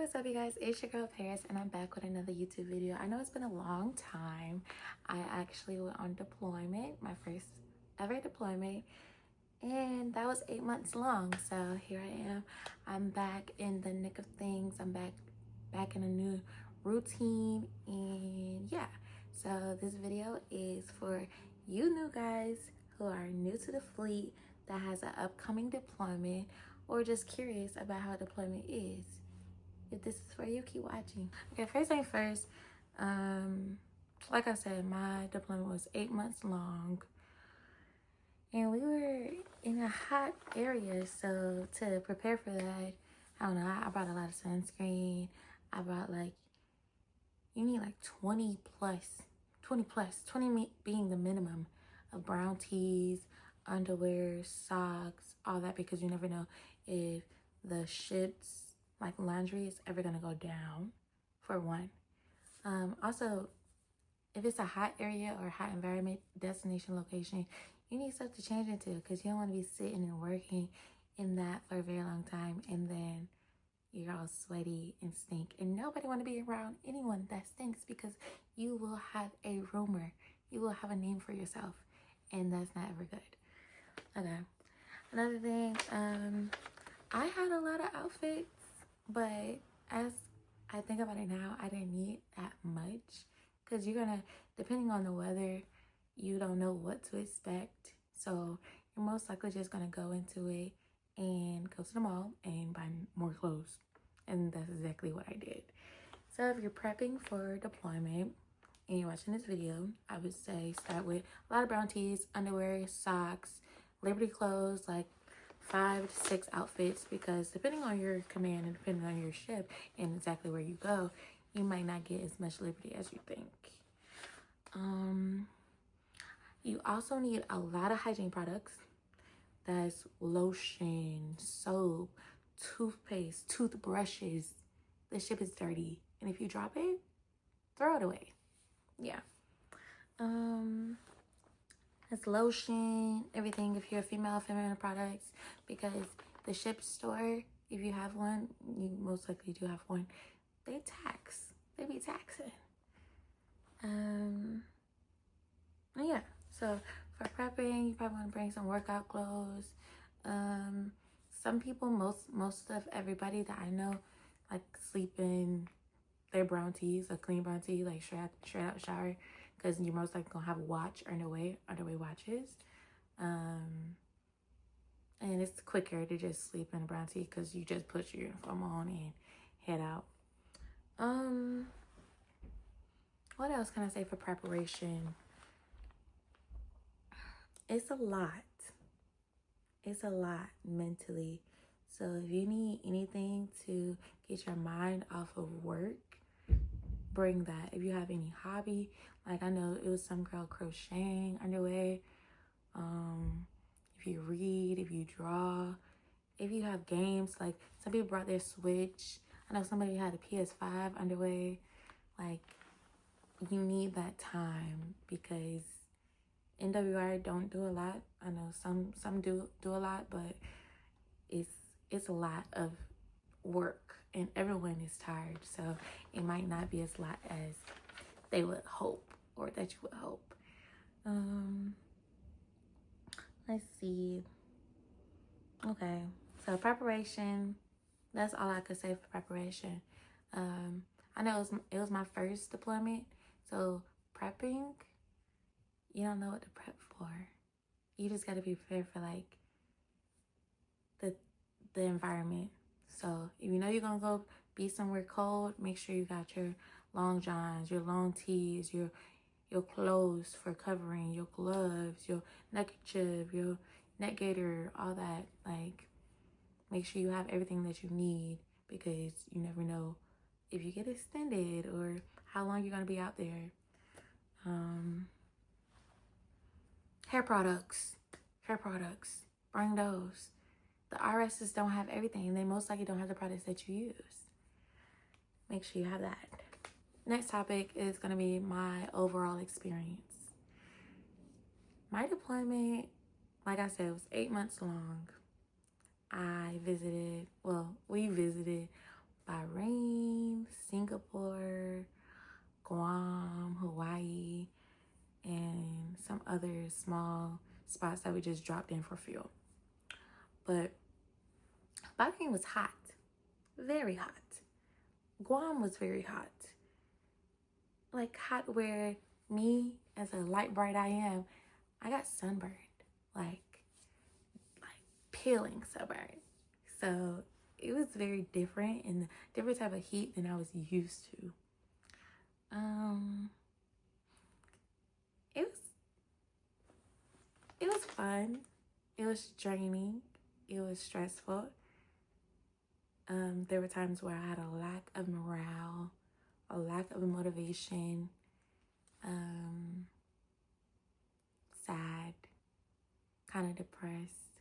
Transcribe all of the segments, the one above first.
what's up, you guys? It's your girl Paris, and I'm back with another YouTube video. I know it's been a long time. I actually went on deployment, my first ever deployment, and that was 8 months long. So here I am. I'm back in the nick of things. I'm back in a new routine, and yeah. So this video is for you new guys who are new to the fleet, that has an upcoming deployment, or just curious about how deployment is. If this is for you, keep watching. Okay, first thing first, like I said, my deployment was 8 months long, and we were in a hot area. So to prepare for that, I don't know, I brought a lot of sunscreen. I brought you need 20 being the minimum of brown tees, underwear, socks, all that, because you never know if the ship's laundry is ever gonna go down, for one. Also, if it's a hot area or hot environment, destination, location, you need stuff to change into, because you don't want to be sitting and working in that for a very long time and then you're all sweaty and stink, and nobody want to be around anyone that stinks, because you will have a rumor, you will have a name for yourself, and that's not ever good. Okay, another thing, I had a lot of outfits, but as I think about it now, I didn't need that much, because you're gonna, depending on the weather, you don't know what to expect. So you're most likely just gonna go into it and go to the mall and buy more clothes. And that's exactly what I did. So if you're prepping for deployment and you're watching this video, I would say start with a lot of brown tees, underwear, socks, Liberty clothes, 5 to 6 outfits, because depending on your command and depending on your ship and exactly where you go, you might not get as much liberty as you think. You also need a lot of hygiene products. That's lotion, soap, toothpaste, toothbrushes. The ship is dirty, and if you drop it, throw it away. Yeah. It's lotion, everything. If you're a female, feminine products, because the ship store, if you have one, you most likely do have one, they be taxing. Yeah, so for prepping, you probably want to bring some workout clothes. Some people, most of everybody that I know, sleep in their brown tees, a clean brown tee, straight out shower, because you're most likely gonna have a watch underway watches. And it's quicker to just sleep in a brown tee, because you just put your uniform on and head out. What else can I say for preparation? It's a lot. It's a lot mentally. So if you need anything to get your mind off of work, bring that. If you have any hobby, I know it was some girl crocheting underway. If you read, if you draw, if you have games, some people brought their Switch. I know somebody had a PS5 underway. You need that time, because NWR don't do a lot. I know some do a lot, but it's a lot of work, and everyone is tired, so it might not be as lot as they would hope, or that you would hope. Let's see. Okay, so preparation, that's all I could say for preparation. I know it was my first deployment, so prepping, you don't know what to prep for. You just got to be prepared for the environment. So if you know you're gonna go be somewhere cold, make sure you got your long johns, your long tees, your clothes for covering, your gloves, your neckerchief, your neck gaiter, all that. Make sure you have everything that you need, because you never know if you get extended or how long you're gonna be out there. Hair products, bring those. The RSs don't have everything. They most likely don't have the products that you use. Make sure you have that. Next topic is going to be my overall experience. My deployment, like I said, was 8 months long. We visited Bahrain, Singapore, Guam, Hawaii, and some other small spots that we just dropped in for fuel. But Bahrain was hot, very hot. Guam was very hot. Like hot where me, as a light bright I am, I got sunburned. Like peeling sunburn. So it was very different and a different type of heat than I was used to. It was fun. It was draining. It was stressful. There were times where I had a lack of morale, a lack of motivation, sad, kind of depressed,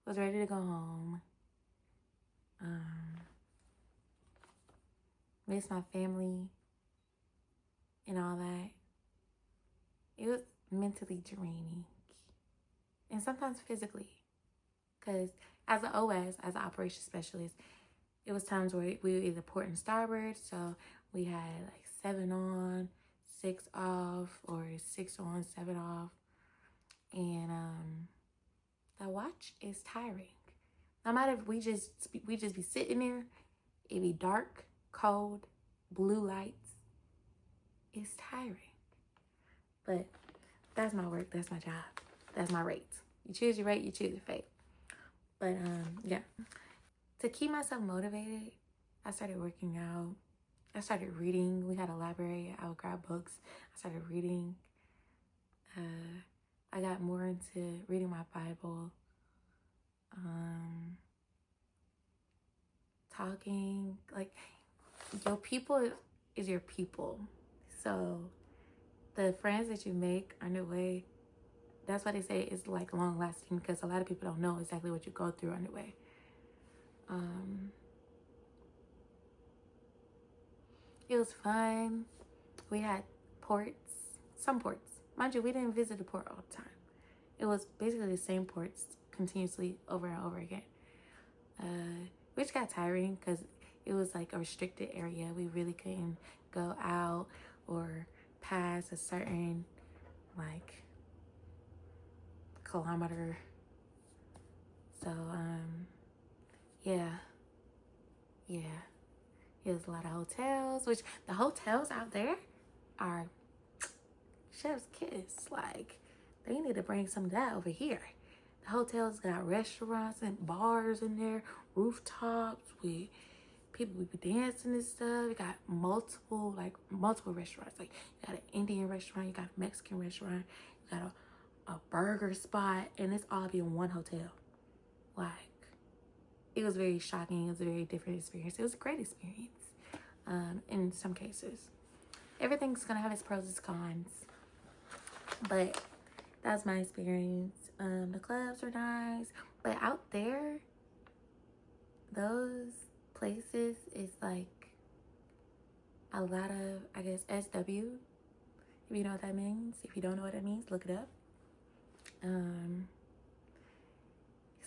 was ready to go home, miss my family and all that. It was mentally draining and sometimes physically, because as an OS, as an operations specialist, it was times where we were either port and starboard, so we had like 7 on, 6 off, or 6 on, 7 off, and that watch is tiring. No matter if we just be sitting there, it be dark, cold, blue lights. It's tiring, but that's my work. That's my job. That's my rate. You choose your rate. You choose your fate. But yeah. To keep myself motivated, I started working out. I started reading. We had a library. I would grab books. I started reading. I got more into reading my Bible. Talking. Like, your people is your people. So the friends that you make on the way, that's why they say it's like long lasting, because a lot of people don't know exactly what you go through on the way. It was fun. We had some ports. Mind you, we didn't visit the port all the time. It was basically the same ports continuously over and over again. Which got tiring because it was like a restricted area. We really couldn't go out or past a certain like kilometer. So yeah. It was a lot of hotels, which the hotels out there are chef's kiss. Like, they need to bring some of that over here. The hotels got restaurants and bars in there, rooftops with people we be dancing and stuff. We got multiple restaurants. Like, you got an Indian restaurant, you got a Mexican restaurant, you got a burger spot, and it's all be in one hotel. Like, it was very shocking. It was a very different experience. It was a great experience in some cases. Everything's gonna have its pros and cons, but that's my experience. The clubs are nice, but out there, those places is like a lot of, I guess, SW, if you know what that means. If you don't know what that means, look it up.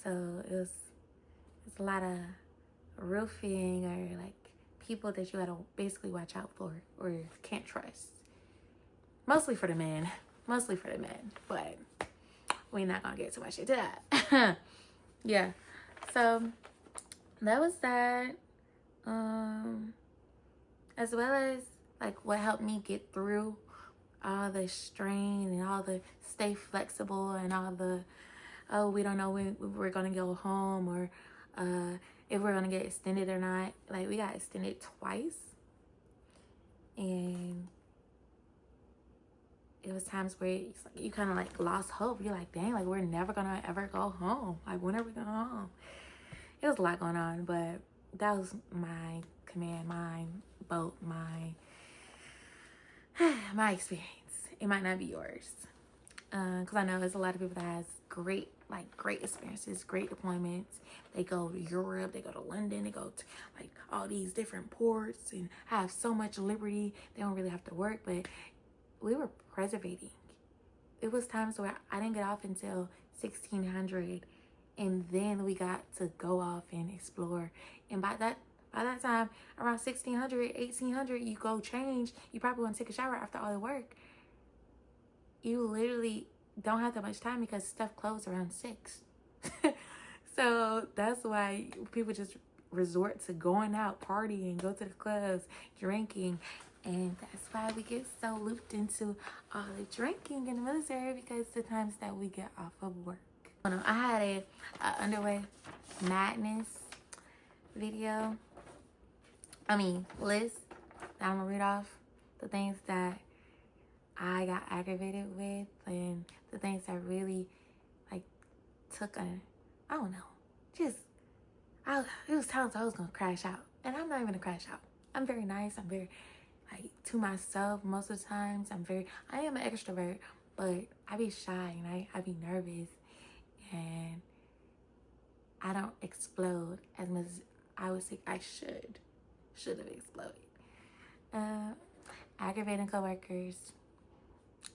So it's a lot of roofing, or like people that you gotta basically watch out for or can't trust. Mostly for the men, but we're not gonna get too much into that. Yeah, so that was that. As well as like what helped me get through all the strain and all the stay flexible and all the, oh, we don't know when we're gonna go home, or if we're gonna get extended or not. Like, we got extended twice, and it was times where it's like you kind of like lost hope. You're like, dang, like we're never gonna ever go home. Like, when are we going home? It was a lot going on, but that was my command, my boat, my experience. It might not be yours, because I know there's a lot of people that has great experiences, great deployments. They go to Europe, they go to London, they go to like all these different ports and have so much liberty. They don't really have to work, but we were preservating. It was times where I didn't get off until 1600, and then we got to go off and explore. And by that By that time, around 1600, 1800, you go change. You probably want to take a shower after all the work. You literally don't have that much time because stuff closes around 6. So that's why people just resort to going out, partying, go to the clubs, drinking. And that's why we get so looped into all the drinking in the military, because the times that we get off of work. I had a underwear madness video. List that I'm gonna read off the things that I got aggravated with and the things that really took I don't know, it was times I was gonna crash out, and I'm not even gonna crash out. I'm very nice. I'm very to myself most of the times. I am an extrovert, but I be shy and I be nervous, and I don't explode as much as I would say I should have exploded. Aggravating coworkers,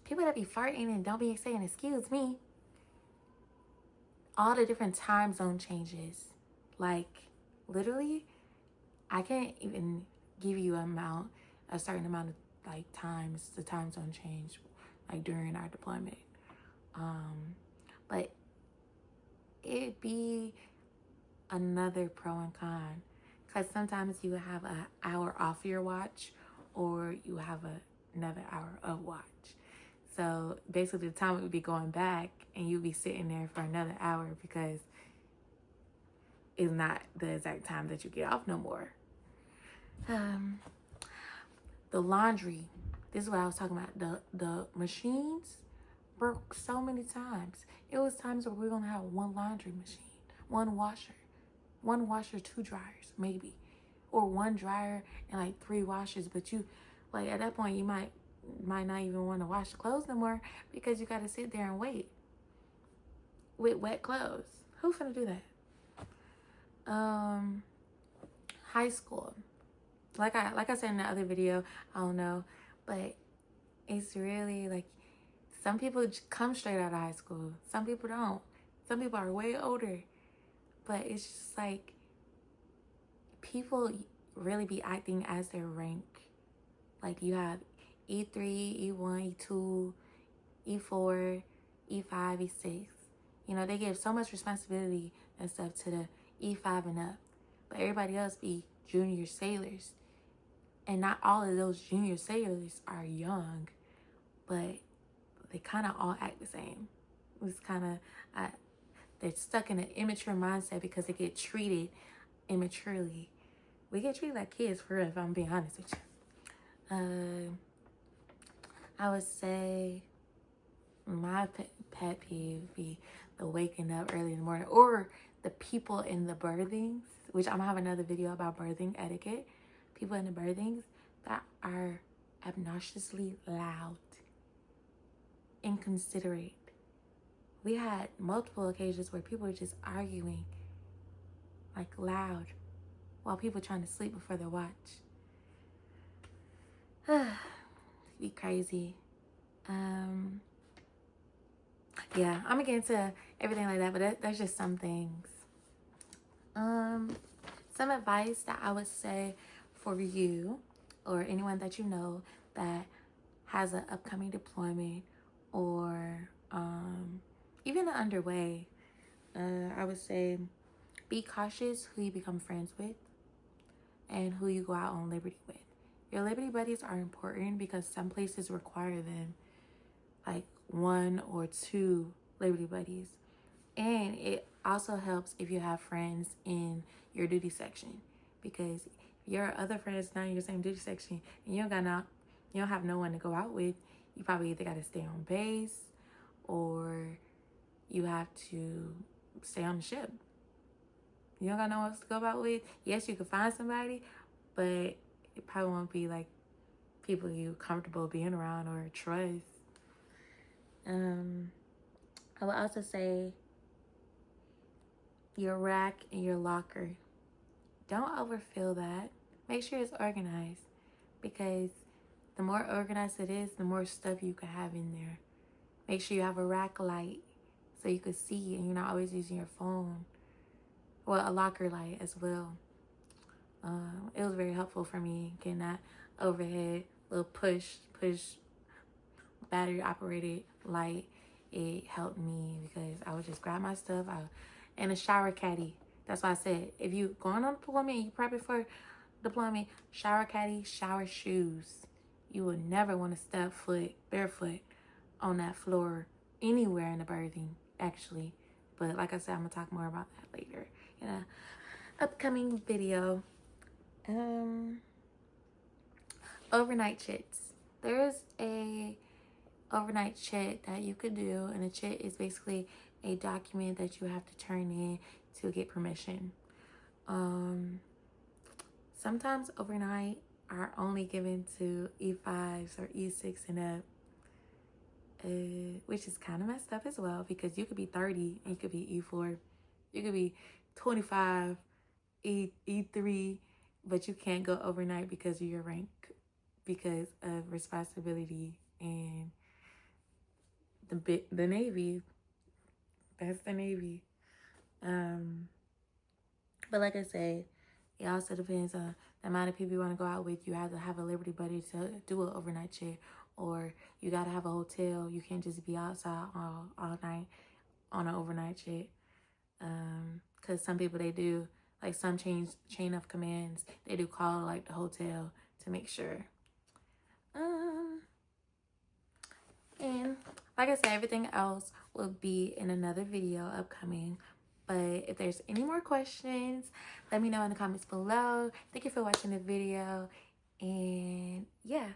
people that be farting and don't be saying excuse me. All the different time zone changes, literally, I can't even give you a certain amount of times the time zone change during our deployment. But it'd be another pro and con, because sometimes you have an hour off your watch, or you have another hour of watch. So basically the time would be going back, and you'd be sitting there for another hour because it's not the exact time that you get off no more. The laundry. This is what I was talking about. The machines broke so many times. It was times where we were gonna have one laundry machine, one washer, 2 dryers maybe, or 1 dryer and 3 washers. But you, at that point, you might not even want to wash the clothes no more, because you got to sit there and wait with wet clothes. Who finna do that? High school. Like I said in the other video, I don't know, but it's really some people come straight out of high school. Some people don't. Some people are way older. But it's just people really be acting as their rank. You have E3, E1, E2, E4, E5, E6. They give so much responsibility and stuff to the E5 and up. But everybody else be junior sailors. And not all of those junior sailors are young, but they kind of all act the same. It's kind of, they're stuck in an immature mindset because they get treated immaturely. We get treated like kids, for real, if I'm being honest with you. I would say my pet peeve would be the waking up early in the morning, or the people in the birthings, which I'm gonna have another video about birthing etiquette. People in the birthings that are obnoxiously loud, inconsiderate. We had multiple occasions where people were just arguing loud while people trying to sleep before their watch. Be crazy. Yeah, I'm gonna get into everything like that, but that's just some things. Some advice that I would say for you or anyone that you know that has an upcoming deployment, or even underway, I would say be cautious who you become friends with and who you go out on liberty with. Your liberty buddies are important because some places require them, 1 or 2 liberty buddies. And it also helps if you have friends in your duty section, because if your other friends not in your same duty section and you don't have no one to go out with, you probably either got to stay on base or you have to stay on the ship. You don't got no one else to go out with. Yes, you could find somebody, but it probably won't be people you comfortable being around or trust. I would also say your rack and your locker. Don't overfill that. Make sure it's organized, because the more organized it is, the more stuff you can have in there. Make sure you have a rack light so you can see and you're not always using your phone. Well, a locker light as well. It was very helpful for me getting that overhead little push battery operated light. It helped me because I would just grab my stuff out and a shower caddy. That's why I said, if you going on deployment, you prepping for deployment, shower caddy, shower shoes. You will never want to step barefoot on that floor anywhere in the berthing, actually. But like I said, I'm gonna talk more about that later in a upcoming video. Overnight chits. There's a overnight chit that you could do, and a chit is basically a document that you have to turn in to get permission. Sometimes overnight are only given to E5s or E6 and up, which is kind of messed up as well, because you could be 30 and you could be E4, you could be 25, E3, but you can't go overnight because of your rank, because of responsibility and the Navy. That's the Navy. But like I said, it also depends on the amount of people you want to go out with. You have to have a Liberty Buddy to do an overnight check, or you got to have a hotel. You can't just be outside all night on an overnight check. Because some people, they do, like some chain of commands, they do call like the hotel to make sure. And like I said, everything else will be in another video upcoming. But if there's any more questions, let me know in the comments below. Thank you for watching the video. And yeah.